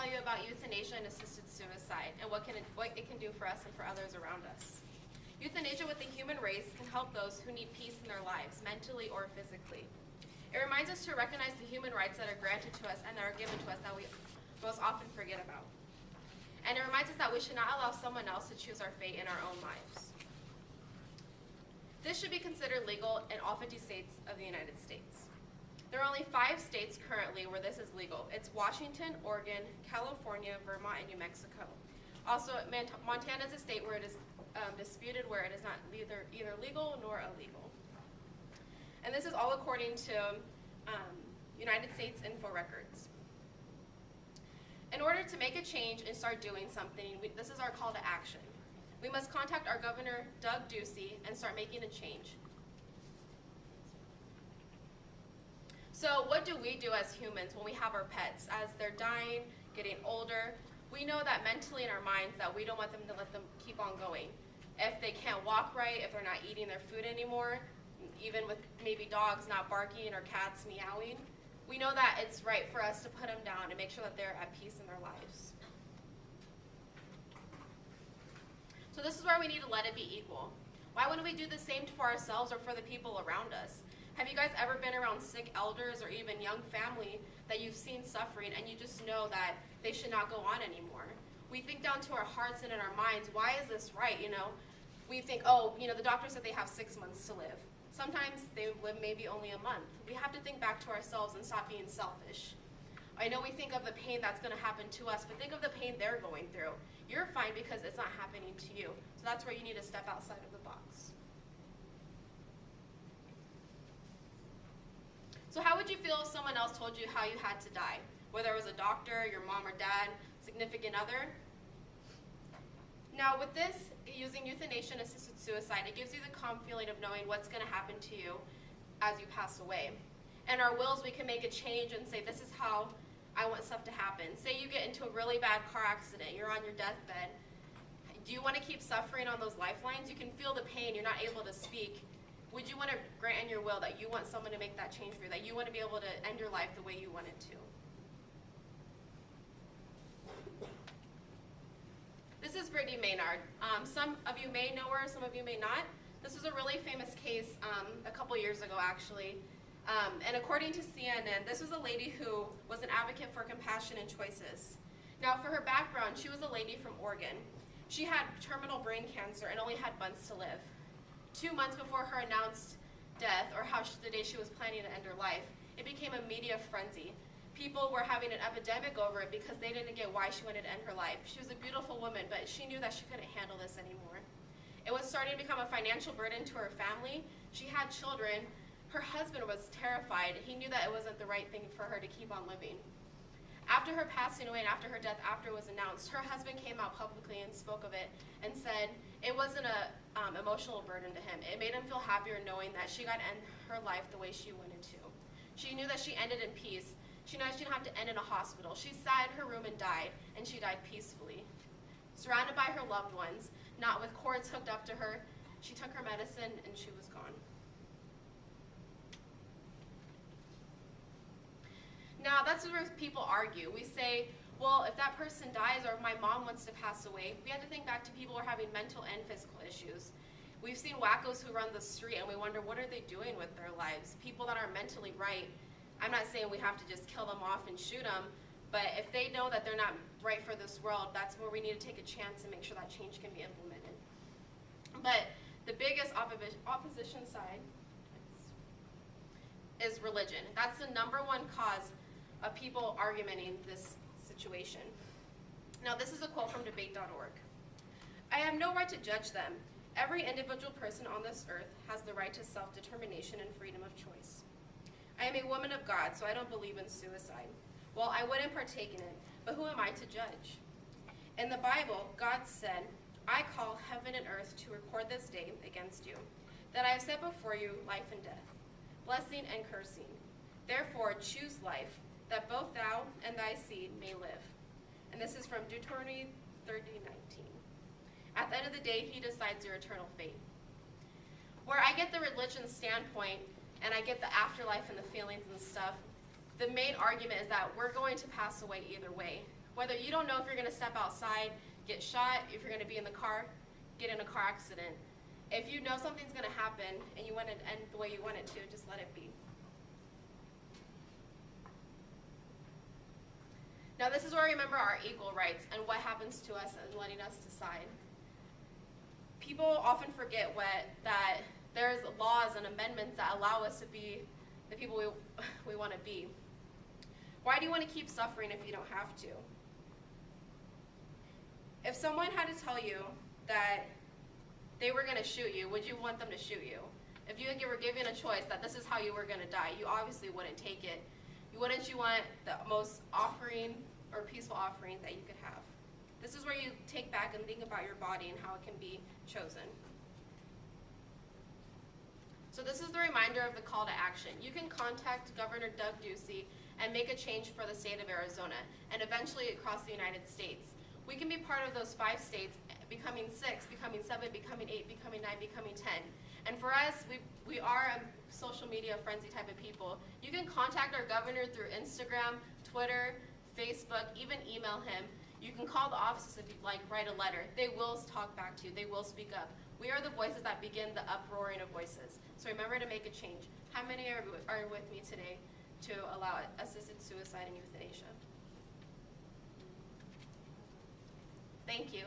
tell you about euthanasia and assisted suicide and what it can do for us and for others around us. Euthanasia with the human race can help those who need peace in their lives, mentally or physically. It reminds us to recognize the human rights that are granted to us and that are given to us that we most often forget about. And it reminds us that we should not allow someone else to choose our fate in our own lives. This should be considered legal in all 50 states of the United States. There are only 5 states currently where this is legal. It's Washington, Oregon, California, Vermont, and New Mexico. Also, Montana is a state where it is disputed, where it is not either legal nor illegal. And this is all according to United States Info Records. In order to make a change and start doing something, this is our call to action. We must contact our Governor, Doug Ducey, and start making a change. So what do we do as humans when we have our pets? As they're dying, getting older, we know that mentally in our minds that we don't want them to let them keep on going. If they can't walk right, if they're not eating their food anymore, even with maybe dogs not barking or cats meowing, we know that it's right for us to put them down and make sure that they're at peace in their lives. So this is where we need to let it be equal. Why wouldn't we do the same for ourselves or for the people around us? Have you guys ever been around sick elders or even young family that you've seen suffering and you just know that they should not go on anymore? We think down to our hearts and in our minds, why is this right? We think, oh, the doctor said they have 6 months to live. Sometimes they live maybe only a month. We have to think back to ourselves and stop being selfish. I know we think of the pain that's going to happen to us, but think of the pain they're going through. You're fine because it's not happening to you. So that's where you need to step outside of the box. So how would you feel if someone else told you how you had to die? Whether it was a doctor, your mom or dad, significant other? Now with this, using euthanasia and assisted suicide, it gives you the calm feeling of knowing what's going to happen to you as you pass away. And our wills, we can make a change and say, this is how I want stuff to happen. Say you get into a really bad car accident, you're on your deathbed. Do you want to keep suffering on those lifelines? You can feel the pain, you're not able to speak. Would you want to grant in your will that you want someone to make that change for you, that you want to be able to end your life the way you want it to? This is Brittany Maynard. Some of you may know her, some of you may not. This was a really famous case a couple years ago, actually. And according to CNN, this was a lady who was an advocate for compassion and choices. Now, for her background, she was a lady from Oregon. She had terminal brain cancer and only had months to live. 2 months before her announced death, or the day she was planning to end her life, it became a media frenzy. People were having an epidemic over it because they didn't get why she wanted to end her life. She was a beautiful woman, but she knew that she couldn't handle this anymore. It was starting to become a financial burden to her family. She had children. Her husband was terrified. He knew that it wasn't the right thing for her to keep on living. After her passing away and after her death, after it was announced, her husband came out publicly and spoke of it and said it wasn't an emotional burden to him. It made him feel happier knowing that she got to end her life the way she wanted to. She knew that she ended in peace. She knew that she didn't have to end in a hospital. She sat in her room and died, and she died peacefully. Surrounded by her loved ones, not with cords hooked up to her, she took her medicine and she was gone. Now, that's where people argue. We say, well, if that person dies or if my mom wants to pass away, we have to think back to people who are having mental and physical issues. We've seen wackos who run the street and we wonder, what are they doing with their lives? People that are mentally right. I'm not saying we have to just kill them off and shoot them, but if they know that they're not right for this world, that's where we need to take a chance and make sure that change can be implemented. But the biggest opposition side is religion. That's the #1 cause of people arguing this situation. Now, this is a quote from debate.org. I have no right to judge them. Every individual person on this earth has the right to self-determination and freedom of choice. I am a woman of God, so I don't believe in suicide. Well, I wouldn't partake in it, but who am I to judge? In the Bible, God said, I call heaven and earth to record this day against you, that I have set before you life and death, blessing and cursing. Therefore, choose life, that both thou and thy seed may live. And this is from Deuteronomy 30:19. At the end of the day, he decides your eternal fate. Where I get the religion standpoint, and I get the afterlife and the feelings and stuff, the main argument is that we're going to pass away either way. Whether you don't know if you're going to step outside, get shot, if you're going to be in the car, get in a car accident. If you know something's going to happen and you want it to end the way you want it to, just let it be. Now this is where we remember our equal rights and what happens to us and letting us decide. People often forget that there's laws and amendments that allow us to be the people we want to be. Why do you want to keep suffering if you don't have to? If someone had to tell you that they were going to shoot you, would you want them to shoot you? If you were given a choice that this is how you were going to die, you obviously wouldn't take it. Wouldn't you want the most offering or peaceful offering that you could have? This is where you take back and think about your body and how it can be chosen. So this is the reminder of the call to action. You can contact Governor Doug Ducey and make a change for the state of Arizona and eventually across the United States. We can be part of those 5 states, becoming 6, becoming 7, becoming 8, becoming 9, becoming 10. And for us, we are a social media frenzy type of people. You can contact our governor through Instagram, Twitter, Facebook, even email him. You can call the offices if you'd like, write a letter. They will talk back to you. They will speak up. We are the voices that begin the uproaring of voices. So remember to make a change. How many are with me today to allow assisted suicide and euthanasia? Thank you.